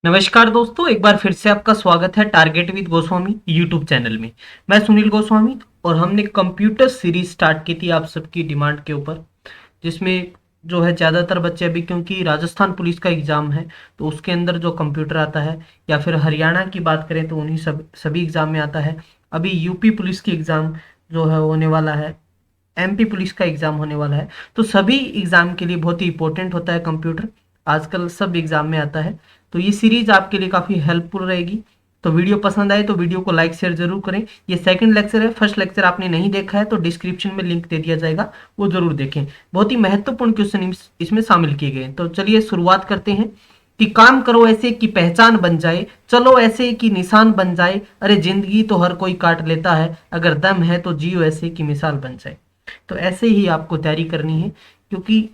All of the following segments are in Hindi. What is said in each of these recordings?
नमस्कार दोस्तों, एक बार फिर से आपका स्वागत है target with Goswami YouTube channel में। मैं सुनील गोस्वामी और हमने कंप्यूटर सीरीज स्टार्ट की थी आप सबकी डिमांड के ऊपर, जिसमें जो है ज़्यादातर बच्चे अभी क्योंकि राजस्थान पुलिस का एग्ज़ाम है तो उसके अंदर जो कंप्यूटर आता है, या फिर हरियाणा की बात करें तो उन्हीं सभी एग्ज़ाम में आता है। अभी यूपी पुलिस की एग्ज़ाम जो है होने वाला है, एमपी पुलिस का एग्ज़ाम होने वाला है। तो सभी एग्ज़ाम के लिए बहुत ही इंपॉर्टेंट होता है कंप्यूटर, आजकल सब एग्ज़ाम में आता है। तो ये सीरीज आपके लिए काफ़ी हेल्पफुल रहेगी। तो वीडियो पसंद आए तो वीडियो को लाइक शेयर जरूर करें। ये सेकंड लेक्चर है, फर्स्ट लेक्चर आपने नहीं देखा है तो डिस्क्रिप्शन में लिंक दे दिया जाएगा, वो जरूर देखें। बहुत ही महत्वपूर्ण क्वेश्चन इसमें शामिल किए गए हैं। तो चलिए शुरुआत करते हैं कि काम करो ऐसे कि पहचान बन जाए, चलो ऐसे कि निशान बन जाए, अरे जिंदगी तो हर कोई काट लेता है, अगर दम है तो जियो ऐसे कि मिसाल बन जाए। तो ऐसे ही आपको तैयारी करनी है, क्योंकि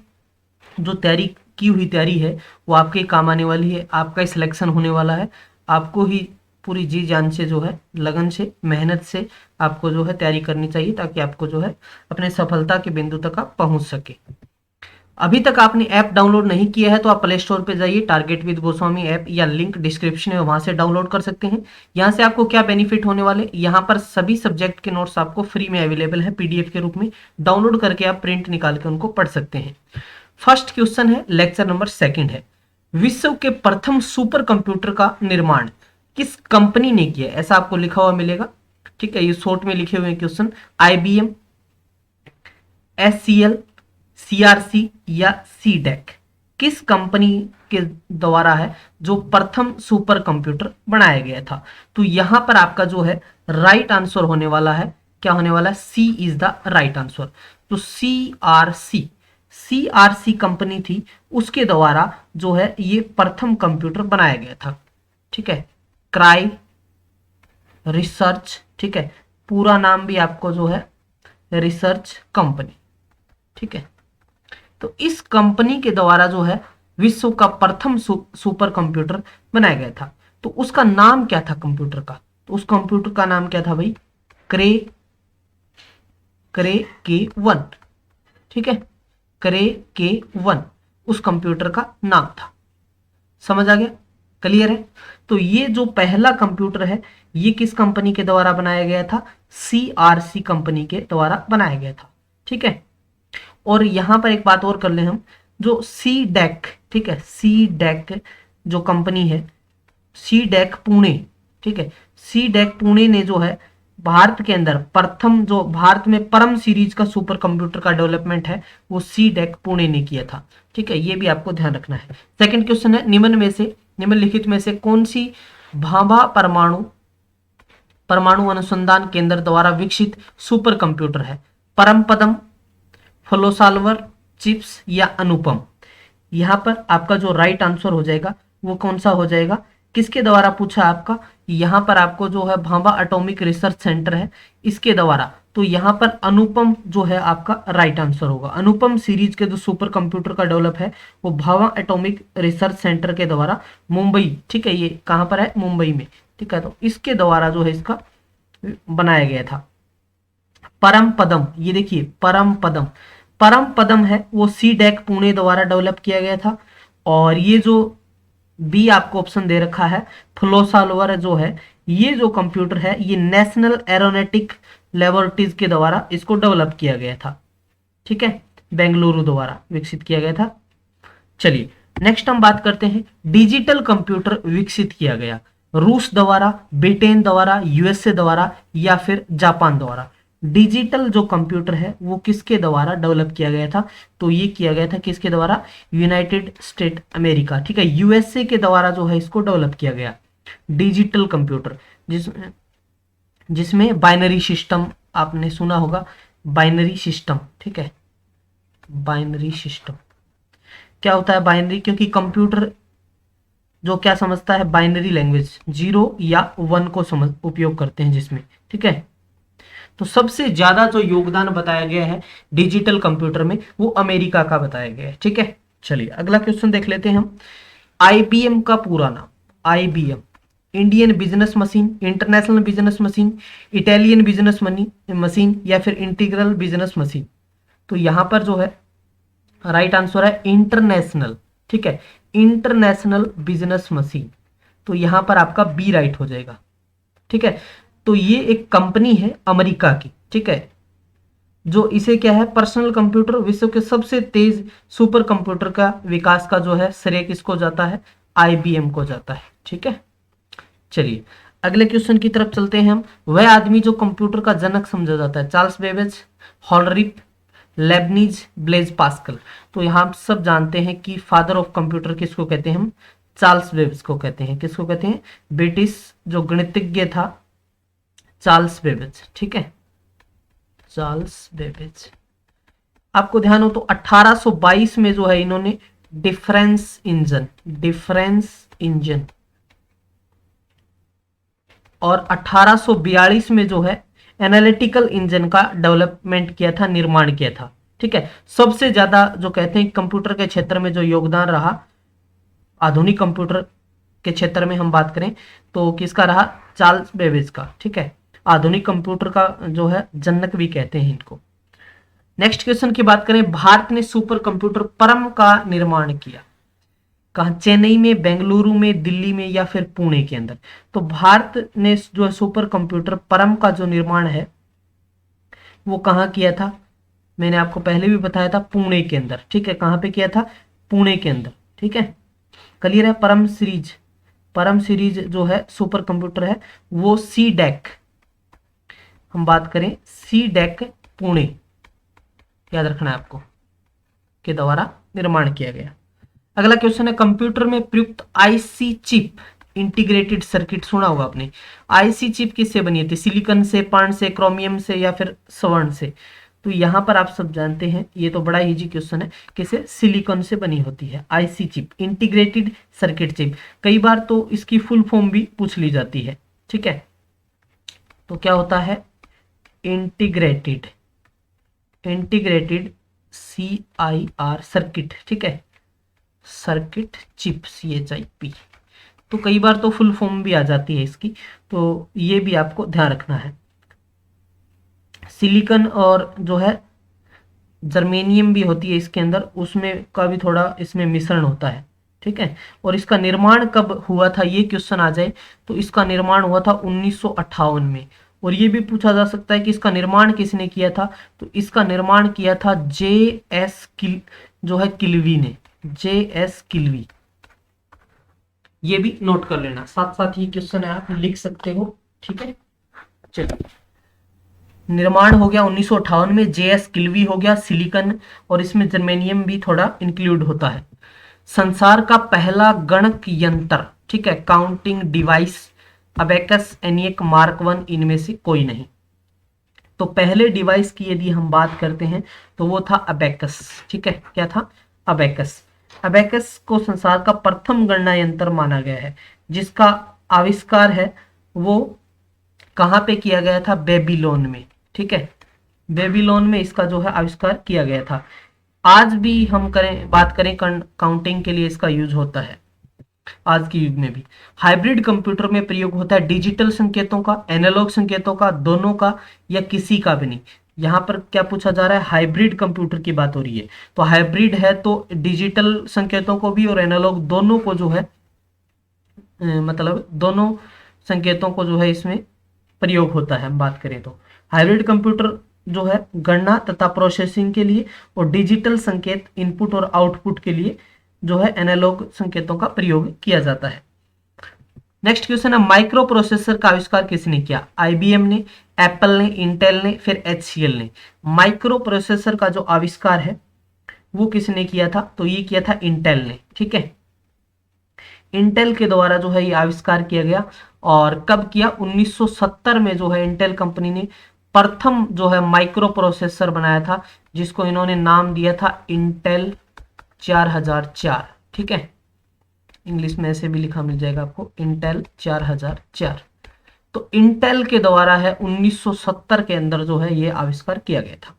जो तैयारी की हुई तैयारी है वो आपके काम आने वाली है। आपका ही सिलेक्शन होने वाला है। आपको ही पूरी जी जान से जो है, लगन से, मेहनत से आपको जो है तैयारी करनी चाहिए, ताकि आपको जो है अपने सफलता के बिंदु तक आप पहुंच सके। अभी तक आपने ऐप डाउनलोड नहीं किया है तो आप प्ले स्टोर पे जाइए, टारगेट विद गोस्वामी ऐप, या लिंक डिस्क्रिप्शन में, वहां से डाउनलोड कर सकते हैं। यहाँ से आपको क्या बेनिफिट होने वाले, यहाँ पर सभी सब्जेक्ट के नोट्स आपको फ्री में अवेलेबल है पीडीएफ के रूप में। डाउनलोड करके आप प्रिंट निकाल के उनको पढ़ सकते हैं। फर्स्ट क्वेश्चन है, लेक्चर नंबर सेकंड है, विश्व के प्रथम सुपर कंप्यूटर का निर्माण किस कंपनी ने किया? ऐसा आपको लिखा हुआ मिलेगा, ठीक है। ये शॉर्ट में लिखे हुए हैं क्वेश्चन। आईबीएम, एससीएल, सीआरसी या सीडेक, किस कंपनी के द्वारा है जो प्रथम सुपर कंप्यूटर बनाया गया था? तो यहां पर आपका जो है राइट आंसर होने वाला है, क्या होने वाला है? सी इज द राइट आंसर। तो सीआरसी कंपनी थी, उसके द्वारा जो है ये प्रथम कंप्यूटर बनाया गया था, ठीक है। क्राई रिसर्च, ठीक है, पूरा नाम भी आपको जो है रिसर्च कंपनी, ठीक है। तो इस कंपनी के द्वारा जो है विश्व का प्रथम सुपर कंप्यूटर बनाया गया था। तो उसका नाम क्या था कंप्यूटर का? तो उस कंप्यूटर का नाम क्या था भाई? क्रे क्रे के वन, ठीक है। क्रे के वन उस कंप्यूटर का नाम था। समझ आ गया? क्लियर है? तो ये जो पहला कंप्यूटर है ये किस कंपनी के द्वारा बनाया गया था? सीआरसी कंपनी के द्वारा बनाया गया था, ठीक है। और यहां पर एक बात और कर ले हम, जो सी डेक, ठीक है, सी डेक जो कंपनी है, सी डेक पुणे, ठीक है, सी डेक पुणे ने जो है भारत के अंदर प्रथम, जो भारत में परम सीरीज का सुपर कंप्यूटर का डेवलपमेंट है वो सी डेक पुणे ने किया था, ठीक है। ये भी आपको ध्यान रखना है। सेकंड क्वेश्चन है, निम्नलिखित में से कौन सी भाभा परमाणु परमाणु अनुसंधान केंद्र द्वारा विकसित सुपर कंप्यूटर है? परमपदम, फ्लोसाल्वर, चिप्स या अनुपम? यहां पर आपका जो राइट आंसर हो जाएगा वो कौन सा हो जाएगा? किसके द्वारा पूछा आपका? यहां पर आपको जो है भाभा एटॉमिक रिसर्च सेंटर है, इसके द्वारा। तो यहां पर अनुपम जो है आपका राइट आंसर होगा। अनुपम सीरीज के जो सुपर कंप्यूटर का डेवलप है वो भाभा एटॉमिक रिसर्च सेंटर के द्वारा, मुंबई, ठीक है, ये कहां पर है? मुंबई में, ठीक है। तो इसके द्वारा जो है इसका बनाया गया था। परम पदम, ये देखिए परम पदम, परम पदम है वो सी डेक पुणे द्वारा डेवलप किया गया था। और ये जो बी आपको ऑप्शन दे रखा है, फ्लोसाल्वर जो है, ये जो कंप्यूटर है ये नेशनल एरोनॉटिक लेबोरेटरीज के द्वारा इसको डेवलप किया गया था, ठीक है, बेंगलुरु द्वारा विकसित किया गया था। चलिए नेक्स्ट हम बात करते हैं, डिजिटल कंप्यूटर विकसित किया गया रूस द्वारा, ब्रिटेन द्वारा, यूएसए द्वारा या फिर जापान द्वारा? डिजिटल जो कंप्यूटर है वो किसके द्वारा डेवलप किया गया था? तो ये किया गया था किसके द्वारा? यूनाइटेड स्टेट अमेरिका, ठीक है, यूएसए के द्वारा जो है इसको डेवलप किया गया डिजिटल कंप्यूटर, जिसमें बाइनरी सिस्टम आपने सुना होगा, बाइनरी सिस्टम, ठीक है। बाइनरी सिस्टम क्या होता है? बाइनरी, क्योंकि कंप्यूटर जो क्या समझता है? बाइनरी लैंग्वेज, जीरो या वन को समझ उपयोग करते हैं जिसमें, ठीक है। तो सबसे ज्यादा जो योगदान बताया गया है डिजिटल कंप्यूटर में वो अमेरिका का बताया गया है, ठीक है। चलिए अगला क्वेश्चन देख लेते हैं हम। आईबीएम का पूरा नाम? IBM, Indian business machine, international business machine, Italian business machine या फिर इंटीग्रल बिजनेस मशीन? तो यहां पर जो है राइट आंसर है इंटरनेशनल, ठीक है, इंटरनेशनल बिजनेस मशीन। तो यहां पर आपका बी राइट हो जाएगा। ठीक है, तो ये एक कंपनी है अमेरिका की, ठीक है, जो इसे क्या है, पर्सनल कंप्यूटर, विश्व के सबसे तेज सुपर कंप्यूटर का विकास का जो है श्रेय किसको जाता है, आईबीएम को जाता है। ठीक है, चलिए अगले क्वेश्चन की तरफ चलते हैं हम। वह आदमी जो कंप्यूटर का जनक समझा जाता है, Charles Babbage, Hollerith, Leibniz, Blaise Pascal. तो यहां आप सब जानते हैं कि फादर ऑफ कंप्यूटर किसको कहते हैं हम, चार्ल्स बेबेज को कहते हैं। किसको कहते हैं, ब्रिटिश जो गणितज्ञ था चार्ल्स बेबेज। ठीक है, चार्ल्स बेबेज। आपको ध्यान हो तो 1822 में जो है इन्होंने डिफरेंस इंजन और 1842 में जो है एनालिटिकल इंजन का डेवलपमेंट किया था, निर्माण किया था। ठीक है, सबसे ज्यादा जो कहते हैं कंप्यूटर के क्षेत्र में जो योगदान रहा, आधुनिक कंप्यूटर के क्षेत्र में हम बात करें तो किसका रहा, चार्ल्स बेबेज का। ठीक है, आधुनिक कंप्यूटर का जो है जनक भी कहते हैं इनको। नेक्स्ट क्वेश्चन की बात करें, भारत ने सुपर कंप्यूटर परम का निर्माण किया कहां, चेन्नई में, बेंगलुरु में, दिल्ली में या फिर पुणे के अंदर। तो भारत ने जो है सुपर कंप्यूटर परम का जो निर्माण है वो कहां किया था, मैंने आपको पहले भी बताया था, पुणे के अंदर। ठीक है, कहां पे किया था, पुणे के अंदर। ठीक है, क्लियर है। परम सीरीज जो है सुपर कंप्यूटर है वो सी डैक, हम बात करें सी डैक पुणे, याद रखना है आपको, के द्वारा निर्माण किया गया। अगला क्वेश्चन है, कंप्यूटर में प्रयुक्त आईसी चिप इंटीग्रेटेड सर्किट, सुना होगा आपने। आईसी चिप किससे बनी थी, सिलिकॉन से, पान से, क्रोमियम से या फिर स्वर्ण से। तो यहां पर आप सब जानते हैं, ये तो बड़ा इजी क्वेश्चन है, किसे, सिलिकॉन से बनी होती है IC chip, integrated circuit chip. कई बार तो इसकी फुल फॉर्म भी पूछ ली जाती है। ठीक है, तो क्या होता है, इंटीग्रेटेड CIR सर्किट। ठीक है, सर्किट चिप CHIP। तो कई बार तो फुल फॉर्म भी आ जाती है इसकी, तो ये भी आपको ध्यान रखना है। सिलिकॉन और जो है जर्मेनियम भी होती है इसके अंदर, उसमें का भी थोड़ा इसमें मिश्रण होता है। ठीक है, और इसका निर्माण कब हुआ था, ये क्वेश्चन आ जाए तो इसका निर्माण हुआ था 1958 में। और ये भी पूछा जा सकता है कि इसका निर्माण किसने किया था, तो इसका निर्माण किया था जो है किल्वी ने, JS किल्वी। ये भी नोट कर लेना, साथ साथ ये क्वेश्चन है आप लिख सकते हो। ठीक है, चलिए निर्माण हो गया 1958 में, JS किल्वी हो गया, सिलिकॉन, और इसमें जर्मेनियम भी थोड़ा इंक्लूड होता है। संसार का पहला गणक यंत्र, ठीक है, counting device, abacus, ENIAC, mark 1, इनमें से कोई नहीं। तो पहले डिवाइस की यदि हम बात करते हैं तो वो था अबेकस। ठीक है, क्या था, अबेकस। अबेकस को संसार का प्रथम गणना यंत्र माना गया है, जिसका आविष्कार है वो कहां पे किया गया था, बेबीलोन में। ठीक है, बेबीलोन में इसका जो है आविष्कार किया गया था। आज भी हम बात करें काउंटिंग के लिए इसका यूज होता है, आज के युग में भी। हाइब्रिड कंप्यूटर में प्रयोग होता है डिजिटल संकेतों का, एनालॉग संकेतों का, दोनों का, या किसी का भी नहीं। यहां पर क्या पूछा जा रहा है, हाइब्रिड कंप्यूटर की बात हो रही है। तो हाइब्रिड है तो डिजिटल संकेतों को भी और एनालॉग दोनों को जो है मतलब दोनों संकेतों को जो है इसमें प्रयोग होता है। हम बात करें तो हाइब्रिड कंप्यूटर जो है गणना तथा प्रोसेसिंग के लिए, और डिजिटल संकेत इनपुट और आउटपुट के लिए जो है एनालॉग संकेतों का प्रयोग किया जाता है। नेक्स्ट क्वेश्चन है, माइक्रो प्रोसेसर का आविष्कार किसने किया, आईबीएम ने, एप्पल ने, इंटेल ने, फिर HCL ने। माइक्रो प्रोसेसर का जो आविष्कार है वो किसने किया था, तो ये किया था इंटेल ने। ठीक है, इंटेल के द्वारा जो है ये आविष्कार किया गया। और कब किया, 1970 में जो है इंटेल कंपनी ने प्रथम जो है माइक्रो प्रोसेसर बनाया था, जिसको इन्होंने नाम दिया था इंटेल 4004। ठीक है, इंग्लिश में ऐसे भी लिखा मिल जाएगा आपको, इंटेल 4004। तो इंटेल के द्वारा है 1970 के अंदर जो है ये आविष्कार किया गया था।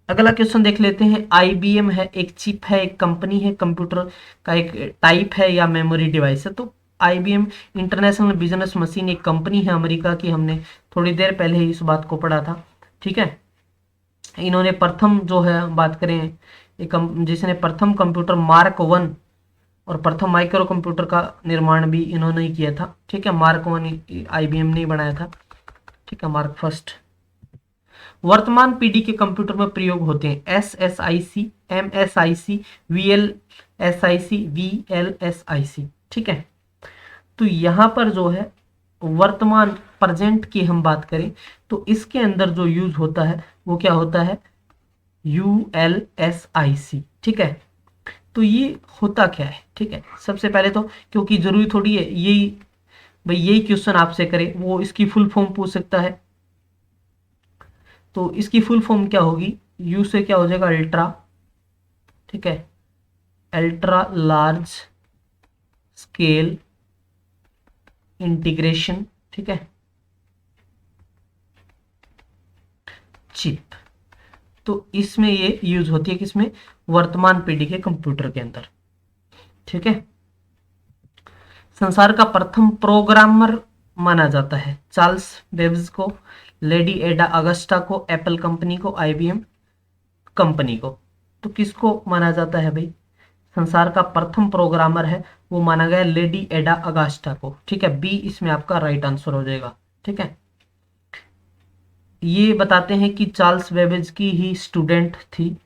अगला क्वेश्चन देख लेते हैं, आईबीएम है, एक चिप है, एक कंपनी है, कंप्यूटर का एक टाइप है या मेमोरी डिवाइस है। तो आईबीएम इंटरनेशनल बिजनेस मशीन एक कंपनी है अमेरिका की, हमने थोड़ी देर पहले ही इस बात को पढ़ा था। ठीक है, इन्होंने प्रथम जो है बात करें जिसने प्रथम कंप्यूटर मार्क 1 और प्रथम माइक्रो कंप्यूटर का निर्माण भी इन्होंने ही किया था। ठीक है, मार्क 1 आईबीएम ने बनाया था। ठीक है, मार्क फर्स्ट। वर्तमान पीढ़ी के कंप्यूटर में प्रयोग होते हैं SSIC, MSIC, VLSIC, VLSIC। ठीक है, तो यहाँ पर जो है वर्तमान प्रेजेंट की हम बात करें तो इसके अंदर जो यूज होता है वो क्या होता है, ULSIC। ठीक है, तो ये होता क्या है। ठीक है, सबसे पहले तो क्योंकि जरूरी थोड़ी है यही भाई यही क्वेश्चन आपसे करे, वो इसकी फुल फॉर्म पूछ सकता है। तो इसकी फुल फॉर्म क्या होगी, यू से क्या हो जाएगा, अल्ट्रा। ठीक है, अल्ट्रा लार्ज स्केल इंटीग्रेशन। ठीक है, चिप। तो इसमें ये यूज होती है किसमें, वर्तमान पीढ़ी के कंप्यूटर के अंदर। ठीक है, संसार का प्रथम प्रोग्रामर माना जाता है चार्ल्स बेबेज को, लेडी एडा अगस्टा को, एप्पल कंपनी को, आईबीएम कंपनी को। तो किसको माना जाता है भाई, संसार का प्रथम प्रोग्रामर है वो माना गया लेडी एडा अगस्टा को। ठीक है, बी इसमें आपका राइट आंसर हो जाएगा। ठीक है, ये बताते हैं कि चार्ल्स बेबेज की ही स्टूडेंट थी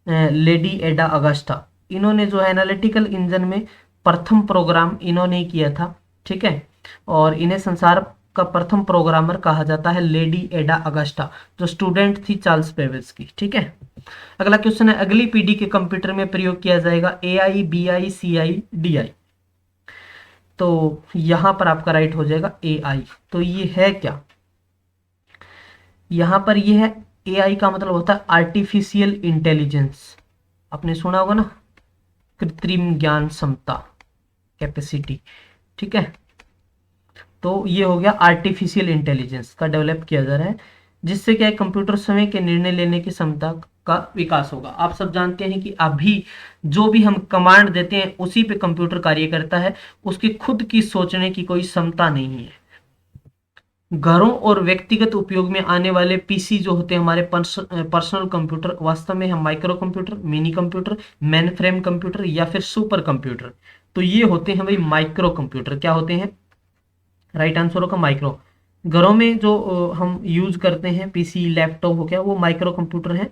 लेडी एडा अगस्टा। इन्होंने जो है एनालिटिकल इंजन में प्रथम प्रोग्राम इन्होंने ही किया था। ठीक है, और इन्हें संसार का प्रथम प्रोग्रामर कहा जाता है लेडी एडा अगस्टा, जो स्टूडेंट थी चार्ल्स बेबेज की। ठीक है, अगला क्वेश्चन है, अगली पीढ़ी के कंप्यूटर में प्रयोग किया जाएगा AI, BI, CI, DI। तो यहां पर आपका राइट हो जाएगा AI। तो ये है क्या, यहां पर ये है AI का मतलब होता है आर्टिफिशियल इंटेलिजेंस। आपने सुना होगा ना, कृत्रिम ज्ञान क्षमता, कैपेसिटी। ठीक है, तो ये हो गया आर्टिफिशियल इंटेलिजेंस का डेवलप किया जा रहा है, जिससे क्या है कंप्यूटर स्वयं के निर्णय लेने की क्षमता का विकास होगा। आप सब जानते हैं कि अभी जो भी हम कमांड देते हैं उसी पे कंप्यूटर कार्य करता है, उसकी खुद की सोचने की कोई क्षमता नहीं है। घरों और व्यक्तिगत उपयोग में आने वाले पीसी जो होते हैं हमारे पर्सनल कंप्यूटर, वास्तव में हम micro computer, mini computer, main frame computer या फिर सुपर कंप्यूटर। तो ये होते हैं भाई माइक्रो कंप्यूटर। क्या होते हैं, राइट आंसर होगा माइक्रो। घरों में जो हम यूज करते हैं पीसी, लैपटॉप हो गया, वो माइक्रो कंप्यूटर है।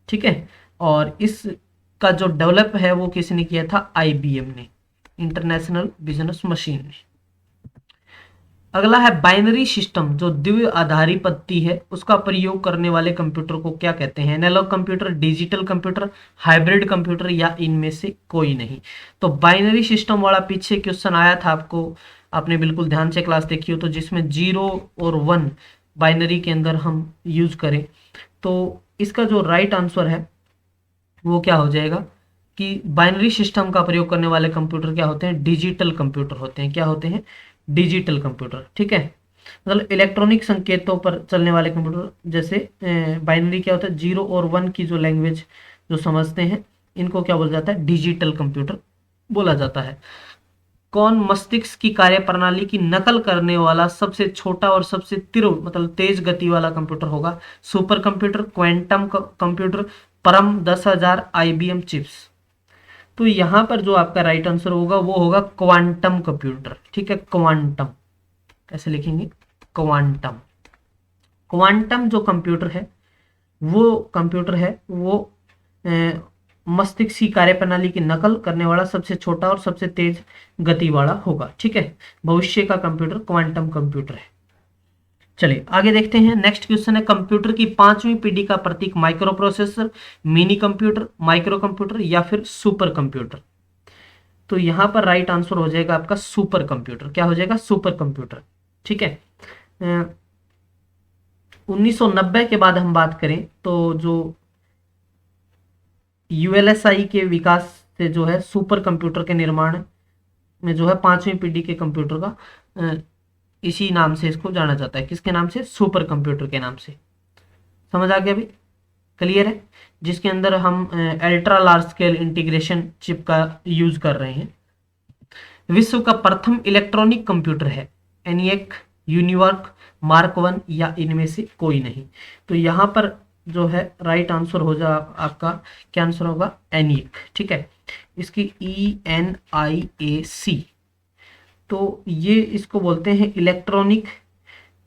ठीक है, और इसका जो डेवलप है वो किसने किया था, IBM ने, इंटरनेशनल बिजनेस मशीन ने। अगला है बाइनरी सिस्टम, जो द्वि आधारी पद्धति है उसका प्रयोग करने वाले कंप्यूटर को क्या कहते हैं, analogue computer, digital computer, hybrid computer या इनमें से कोई नहीं। तो बाइनरी सिस्टम वाला पीछे क्वेश्चन आया था आपको, आपने बिल्कुल ध्यान से क्लास देखी हो, तो जिसमें 0 और 1 बाइनरी के अंदर हम यूज करें, तो इसका जो राइट आंसर है वो क्या हो जाएगा कि बाइनरी सिस्टम का प्रयोग करने वाले कंप्यूटर क्या होते हैं, डिजिटल कंप्यूटर होते हैं। क्या होते हैं, डिजिटल कंप्यूटर। ठीक है, मतलब इलेक्ट्रॉनिक संकेतों पर चलने वाले कंप्यूटर। जैसे बाइनरी क्या होता है, 0 और 1 की जो लैंग्वेज जो समझते हैं इनको क्या बोला जाता है, डिजिटल कंप्यूटर बोला जाता है। कौन मस्तिष्क की कार्य प्रणाली की नकल करने वाला सबसे छोटा और सबसे तीव्र मतलब तेज गति वाला कंप्यूटर होगा, सुपर कंप्यूटर, क्वांटम कंप्यूटर, परम 10,000, IBM चिप्स। तो यहां पर जो आपका राइट आंसर होगा वो होगा क्वांटम कंप्यूटर। ठीक है, क्वांटम कैसे लिखेंगे, क्वांटम। क्वांटम जो कंप्यूटर है वो मस्तिष्क की कार्यप्रणाली की नकल करने वाला सबसे छोटा और सबसे तेज गति वाला होगा। ठीक है, भविष्य का कंप्यूटर क्वांटम कंप्यूटर है। चलिए आगे देखते हैं, नेक्स्ट क्वेश्चन है, कंप्यूटर की 5वीं पीढ़ी का प्रतीक microprocessor, minicomputer, microcomputer या फिर सुपर कंप्यूटर। तो यहां पर राइट आंसर हो जाएगा आपका सुपर कंप्यूटर। क्या हो जाएगा, सुपर कंप्यूटर। ठीक है, 1990 के बाद हम बात करें तो जो ULSI के विकास से जो है सुपर कंप्यूटर के निर्माण में जो है 5वीं पीढ़ी के कंप्यूटर का इसी नाम से इसको जाना जाता है। किसके नाम से, सुपर कंप्यूटर के नाम से। समझ आ गया अभी, क्लियर है, जिसके अंदर हम ultra large scale integration chip का यूज कर रहे हैं। विश्व का प्रथम इलेक्ट्रॉनिक कंप्यूटर है ENIAC, यूनिवर्क, मार्क 1 या इनमें से कोई नहीं। तो यहां पर जो है राइट आंसर हो जा आपका, क्या आंसर होगा, एनिक। ठीक है, इसकी ENIAC, तो ये इसको बोलते हैं electronic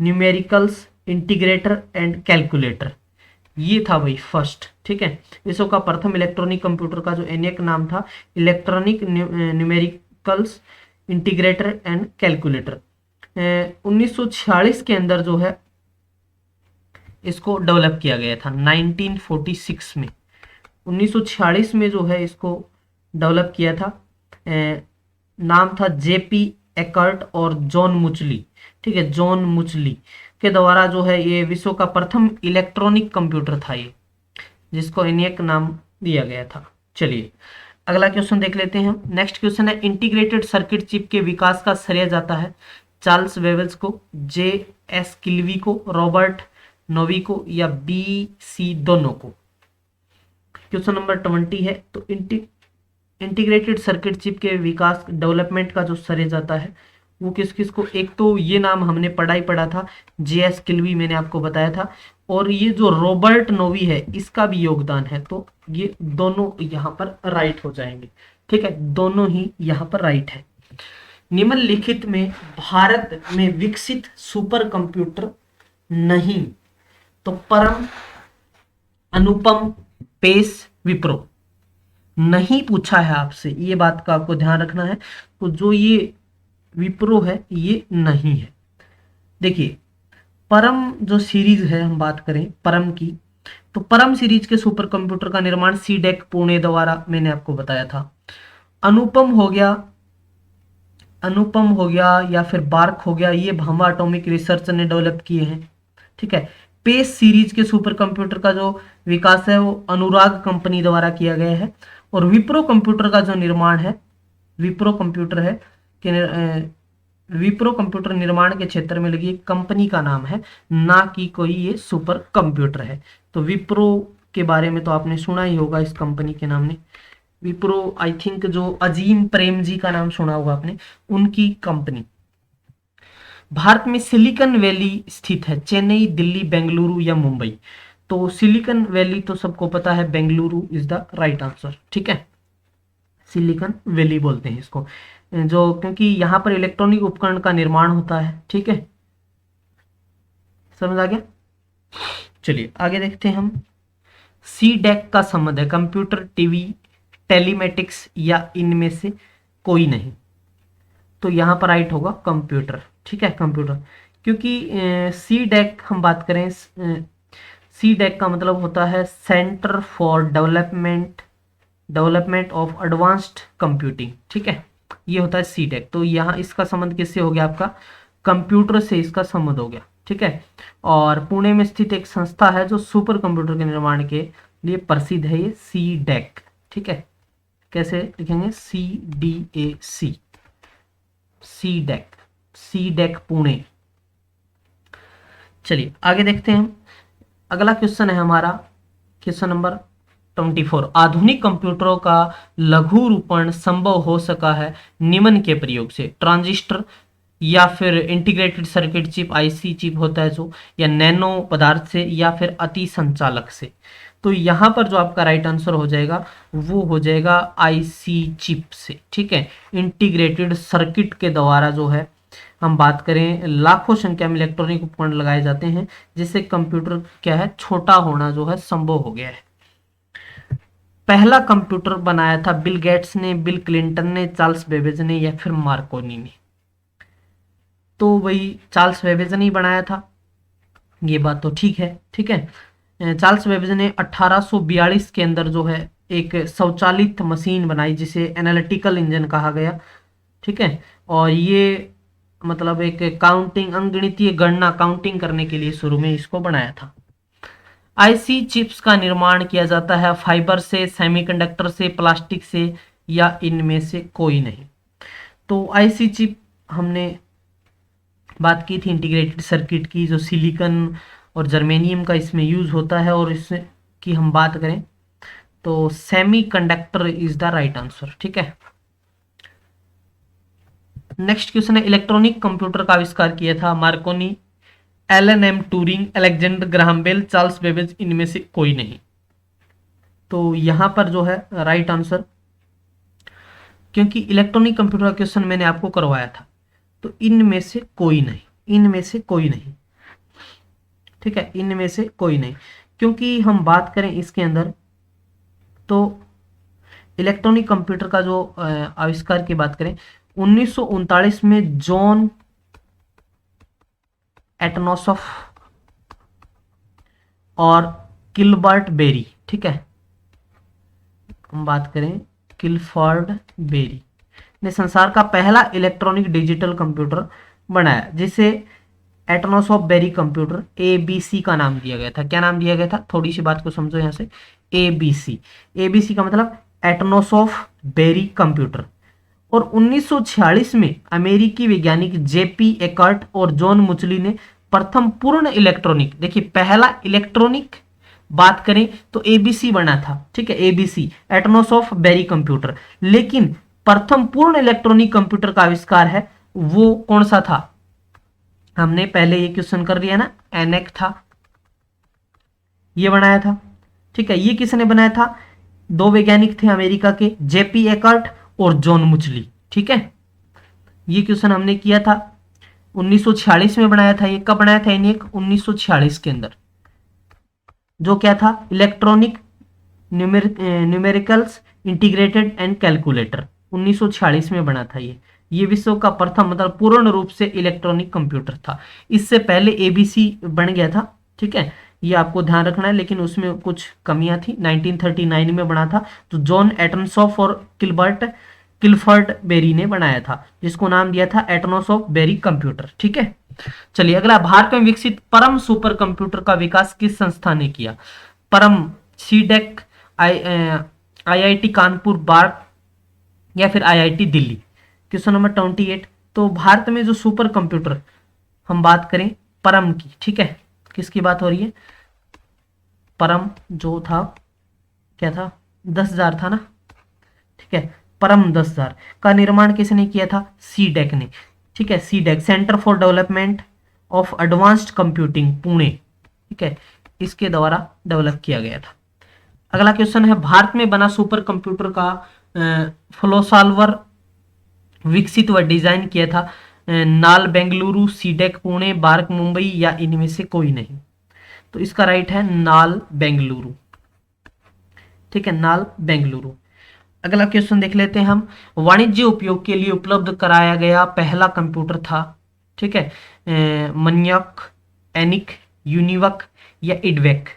numericals integrator and calculator. ये था भाई फर्स्ट। ठीक है, इसो का प्रथम इलेक्ट्रॉनिक कंप्यूटर का जो एनिक नाम था, electronic numericals integrator and calculator. 1946 के अंदर जो है इसको डेवलप किया गया था, 1946 में, 1946 में जो है इसको डेवलप किया था। नाम था JP एकर्ट और जॉन मुचली। ठीक है, जॉन मुचली के द्वारा जो है ये विश्व का प्रथम इलेक्ट्रॉनिक कंप्यूटर था ये, जिसको एनिक नाम दिया गया था। चलिए अगला क्वेश्चन देख लेते हैं हम। नेक्स्ट क्वेश्चन है, इंटीग्रेटेड सर्किट चिप के विकास का श्रेय जाता है चार्ल्स बेबेज को, JS किल्वी को, रॉबर्ट नोवी को, या BC दोनों को। क्वेश्चन नंबर 20 है, तो इंटीग्रेटेड सर्किट चिप के विकास डेवलपमेंट का जो श्रेय जाता है वो किस किस को, एक तो ये नाम हमने पढ़ा था, JS किल्वी मैंने आपको बताया था, और ये जो रॉबर्ट नोवी है इसका भी योगदान है। तो ये दोनों यहाँ पर राइट हो जाएंगे। ठीक है, दोनों ही यहाँ पर राइट है। निम्नलिखित में भारत में विकसित सुपर कंप्यूटर नहीं, तो परम, अनुपम, पेस, विप्रो। नहीं पूछा है आपसे, ये बात का आपको ध्यान रखना है। तो जो ये विप्रो है ये नहीं है। देखिए परम जो सीरीज है, हम बात करें परम की, तो परम सीरीज के सुपर कंप्यूटर का निर्माण सीडेक पुणे द्वारा मैंने आपको बताया था। अनुपम हो गया, अनुपम हो गया या फिर बार्क हो गया, ये भाभा एटॉमिक रिसर्च ने डेवलप किए हैं। ठीक है, पेस सीरीज के सुपर कंप्यूटर का जो विकास है वो अनुराग कंपनी द्वारा किया गया है। और विप्रो कंप्यूटर का जो निर्माण है, विप्रो कंप्यूटर है कि विप्रो कंप्यूटर निर्माण के क्षेत्र में लगी एक कंपनी का नाम है, ना कि कोई ये सुपर कंप्यूटर है। तो विप्रो के बारे में तो आपने सुना ही होगा, इस कंपनी के नाम ने विप्रो, आई थिंक जो अजीम प्रेम जी का नाम सुना होगा आपने, उनकी कंपनी। भारत में सिलिकॉन वैली स्थित है, चेन्नई, दिल्ली, बेंगलुरु या मुंबई। तो सिलिकॉन वैली तो सबको पता है, Bengaluru is the right answer. ठीक है, सिलिकॉन वैली बोलते हैं इसको, जो क्योंकि यहाँ पर इलेक्ट्रॉनिक उपकरण का निर्माण होता है। ठीक है, समझ आ गया। चलिए आगे देखते हैं हम। CDEC का संबंध है कंप्यूटर, टीवी, टेलीमेटिक्स या इनमें से कोई नहीं। तो यहाँ पर राइट होगा कंप्यूटर। ठीक है, कंप्यूटर, क्योंकि CDEC हम बात करें, CDEC का मतलब होता है centre for development of advanced computing. ठीक है, ये होता है CDEC। तो यहाँ इसका संबंध किससे हो गया, आपका कंप्यूटर से इसका संबंध हो गया। ठीक है, और पुणे में स्थित एक संस्था है जो सुपर कंप्यूटर के निर्माण के लिए प्रसिद्ध है, ये CDEC। ठीक है, कैसे लिखेंगे, CDAC, CDEC पुणे। चलिए आगे देखते हैं हम। अगला क्वेश्चन है हमारा क्वेश्चन नंबर 24। आधुनिक कंप्यूटरों का लघु रूपण संभव हो सका है निम्न के प्रयोग से, ट्रांजिस्टर या फिर integrated circuit chip, IC chip होता है जो, या नैनो पदार्थ से, या फिर अति संचालक से। तो यहाँ पर जो आपका राइट आंसर हो जाएगा वो हो जाएगा IC चिप से। ठीक है, इंटीग्रेटेड सर्किट के द्वारा जो है, हम बात करें लाखों संख्या में इलेक्ट्रॉनिक उपकरण लगाए जाते हैं, जिससे कंप्यूटर क्या है, छोटा होना जो है संभव हो गया है। पहला कंप्यूटर बनाया था बिल गेट्स ने, बिल क्लिंटन ने, चार्ल्स बेबेज ने, या फिर मार्कोनी ने। तो वही चार्ल्स बेबेज ने ही बनाया था, ये बात तो ठीक है। ठीक है, चार्ल्स बेबेज ने 1842 के अंदर जो है एक स्वचालित मशीन बनाई जिसे एनालिटिकल इंजन कहा गया। ठीक है, और ये मतलब एक काउंटिंग, अंगणितीय गणना, काउंटिंग करने के लिए शुरू में इसको बनाया था। IC चिप्स का निर्माण किया जाता है फाइबर से, सेमीकंडक्टर से, प्लास्टिक से, या इनमें से कोई नहीं। तो IC चिप हमने बात की थी इंटीग्रेटेड सर्किट की, जो सिलिकॉन और जर्मेनियम का इसमें यूज होता है, और इसकी हम बात करें तो semiconductor is the right answer. ठीक है, नेक्स्ट क्वेश्चन है, इलेक्ट्रॉनिक कंप्यूटर का आविष्कार किया था Marconi Alan M Turing, Alexander Graham Bell, Charles Babbage, इनमें से कोई नहीं। तो यहां पर जो है राइट आंसर, क्योंकि इलेक्ट्रॉनिक कंप्यूटर का क्वेश्चन मैंने आपको करवाया था, तो इनमें से कोई नहीं, इनमें से कोई नहीं, ठीक है, इनमें से कोई नहीं। क्योंकि हम बात करें इसके अंदर, तो इलेक्ट्रॉनिक कंप्यूटर का जो आविष्कार की बात करें 1939 में जॉन एटनोसॉफ और किलबर्ट बेरी, ठीक है, हम बात करें किलफर्ड बेरी ने संसार का पहला इलेक्ट्रॉनिक डिजिटल कंप्यूटर बनाया, जिसे एटनोस ऑफ बेरी कंप्यूटर एबीसी का नाम दिया गया था। क्या नाम दिया गया था, थोड़ी सी बात को समझो यहां से, एबीसी, एबीसी का मतलब एटनोस ऑफ बेरी कंप्यूटर। और 1946 में अमेरिकी वैज्ञानिक जेपी एकर्ट और जॉन मुचली ने प्रथम पूर्ण इलेक्ट्रॉनिक, देखिए पहला इलेक्ट्रॉनिक बात करें तो एबीसी बना था, ठीक है, एबीसी एटनोस ऑफ बेरी कंप्यूटर। लेकिन प्रथम पूर्ण इलेक्ट्रॉनिक कंप्यूटर का आविष्कार है वो कौन सा था, हमने पहले ये क्वेश्चन कर दिया ना, एनेक था, ये बनाया था, ठीक है। ये किसने बनाया था, दो वैज्ञानिक थे अमेरिका के, जेपी एकर्ट और जॉन मुचली, ठीक है। ये क्वेश्चन हमने किया था 1946 में बनाया था। ये कब बनाया था एनेक, 1946 के अंदर, जो क्या था, electronic numericals integrated and calculator, 1946 में बना था ये विश्व का प्रथम मतलब पूर्ण रूप से इलेक्ट्रॉनिक कंप्यूटर था। इससे पहले एबीसी बन गया था, ठीक है, ये आपको ध्यान रखना है, लेकिन उसमें कुछ कमियां थी। 1939 में बना था, तो जॉन एटनसॉफ और किलफर्ड बेरी ने बनाया था, जिसको नाम दिया था एटनोस ऑफ बेरी कंप्यूटर, ठीक है। चलिए अगला, भारत में विकसित परम सुपर कंप्यूटर का विकास किस संस्था ने किया। परम, सीडेक, आईआईटी कानपुर, बार्क, या फिर आईआईटी दिल्ली। क्वेश्चन नंबर 28, तो भारत में जो सुपर कंप्यूटर हम बात करें परम की, ठीक है, किसकी बात हो रही है, परम जो था क्या था, 10,000 था ना, ठीक है, परम 10,000 का निर्माण किसने किया था, सीडेक ने, ठीक है, CDAC centre for development of advanced computing Pune, ठीक है, इसके द्वारा डेवलप किया गया था। अगला क्वेश्चन है, भारत में बना सुपर कंप्यूटर का फ्लो सॉल्वर विकसित व डिजाइन किया था नाल बेंगलुरु, सीडेक पुणे, बार्क मुंबई, या इनमें से कोई नहीं। तो इसका राइट है नाल बेंगलुरु, ठीक है, नाल बेंगलुरु। अगला क्वेश्चन देख लेते हैं हम, वाणिज्य उपयोग के लिए उपलब्ध कराया गया पहला कंप्यूटर था, ठीक है, मन्यक, एनिक, यूनिवक या इडवेक।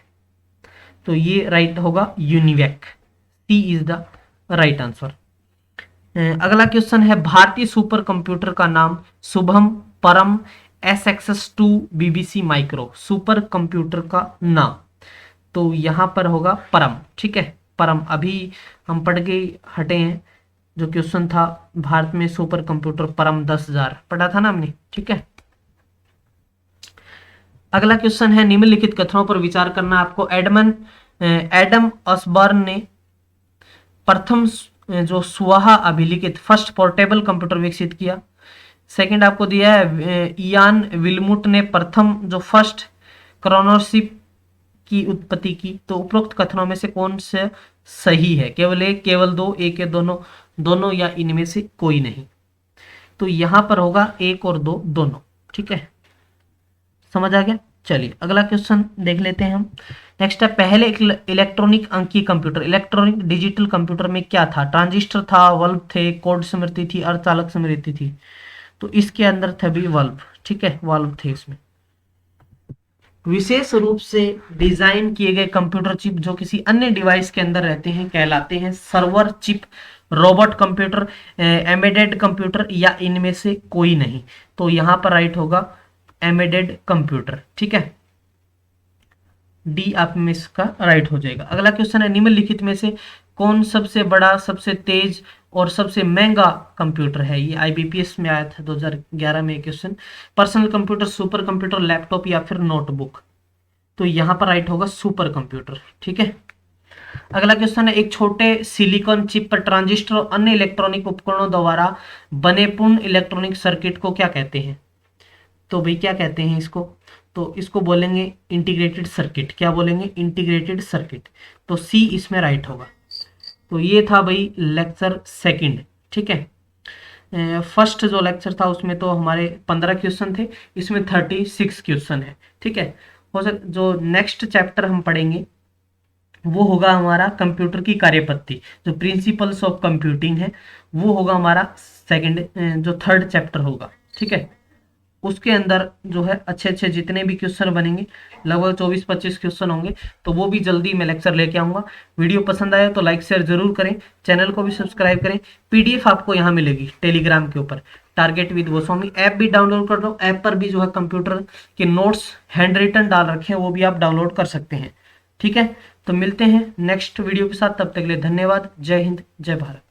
तो ये राइट होगा UNIVAC, C is the right answer. अगला क्वेश्चन है, भारतीय सुपर कंप्यूटर का नाम शुभम, परम, SXS2, BBC micro, super computer का नाम। तो यहां पर होगा परम, ठीक है, परम। अभी हम पढ़ के हटे हैं, जो क्वेश्चन था भारत में सुपर कंप्यूटर परम 10,000 पढ़ा था ना हमने, ठीक है। अगला क्वेश्चन है, निम्नलिखित कथनों पर विचार करना आपको। एडम ऑसबर्न ने प्रथम जो स्वाहा अभिलिखित फर्स्ट पोर्टेबल कंप्यूटर विकसित किया। सेकंड आपको दिया है, इयान विल्मुट ने प्रथम जो फर्स्ट क्रोनोशिप की उत्पत्ति की। तो उपरोक्त कथनों में से कौन से सही है, केवल एक, केवल दो, एक या दोनों, दोनों या इनमें से कोई नहीं। तो यहां पर होगा एक और दो, दोनों, ठीक है, समझ आ गया। चलिए अगला क्वेश्चन देख लेते हैं हम। नेक्स्ट है, पहले इलेक्ट्रॉनिक अंकीय कंप्यूटर, इलेक्ट्रॉनिक डिजिटल कंप्यूटर में क्या था, ट्रांजिस्टर था, वल्ब थे, कोड स्मृति थी, अर्धचालक स्मृति थी। तो इसके अंदर थे भी वल्ब, ठीक है, वल्ब थे इसमें। विशेष रूप से डिजाइन किए गए कंप्यूटर चिप जो किसी अन्य डिवाइस के अंदर रहते हैं कहलाते हैं server chip, robot computer, embedded computer, या इनमें से कोई नहीं। तो यहां पर राइट होगा एम्बेडेड कंप्यूटर, ठीक है, डी आप में इसका राइट हो जाएगा। अगला क्वेश्चन है, निम्नलिखित में से कौन सबसे बड़ा, सबसे तेज और सबसे महंगा कंप्यूटर है। ये IBPS में आया था 2011 में question. Personal computer, super computer, laptop या फिर नोटबुक। तो यहां पर राइट होगा सुपर कंप्यूटर, ठीक है। अगला क्वेश्चन है, एक छोटे सिलिकॉन चिप पर ट्रांजिस्टर और अन्य इलेक्ट्रॉनिक उपकरणों द्वारा बने पूर्ण इलेक्ट्रॉनिक सर्किट को क्या कहते हैं। तो भाई क्या कहते हैं इसको, तो इसको बोलेंगे इंटीग्रेटेड सर्किट। क्या बोलेंगे? Integrated circuit. तो सी इसमें राइट होगा। तो ये था भाई लेक्चर सेकंड। ठीक है, फर्स्ट जो लेक्चर था उसमें तो हमारे 15 क्वेश्चन थे, इसमें 36 क्वेश्चन है। ठीक है, हो सक जो नेक्स्ट चैप्टर हम पढ़ेंगे वो होगा हमारा कंप्यूटर की कार्यपद्धति, जो प्रिंसिपल्स ऑफ कंप्यूटिंग है, वो होगा हमारा सेकंड, जो थर्ड चैप्टर होगा। ठीक है, उसके अंदर जो है अच्छे अच्छे जितने भी क्वेश्चन बनेंगे, लगभग 24-25 क्वेश्चन होंगे, तो वो भी जल्दी मैं लेक्चर लेके आऊंगा। वीडियो पसंद आया तो लाइक शेयर जरूर करें, चैनल को भी सब्सक्राइब करें। पीडीएफ आपको यहाँ मिलेगी टेलीग्राम के ऊपर, टारगेट विद गोस्वामी ऐप भी डाउनलोड कर लो। ऐप पर भी जो है कंप्यूटर के नोट्स हैंड रिटन डाल रखे हैं, वो भी आप डाउनलोड कर सकते हैं। ठीक है, तो मिलते हैं नेक्स्ट वीडियो के साथ, तब तक के लिए धन्यवाद। जय हिंद, जय भारत।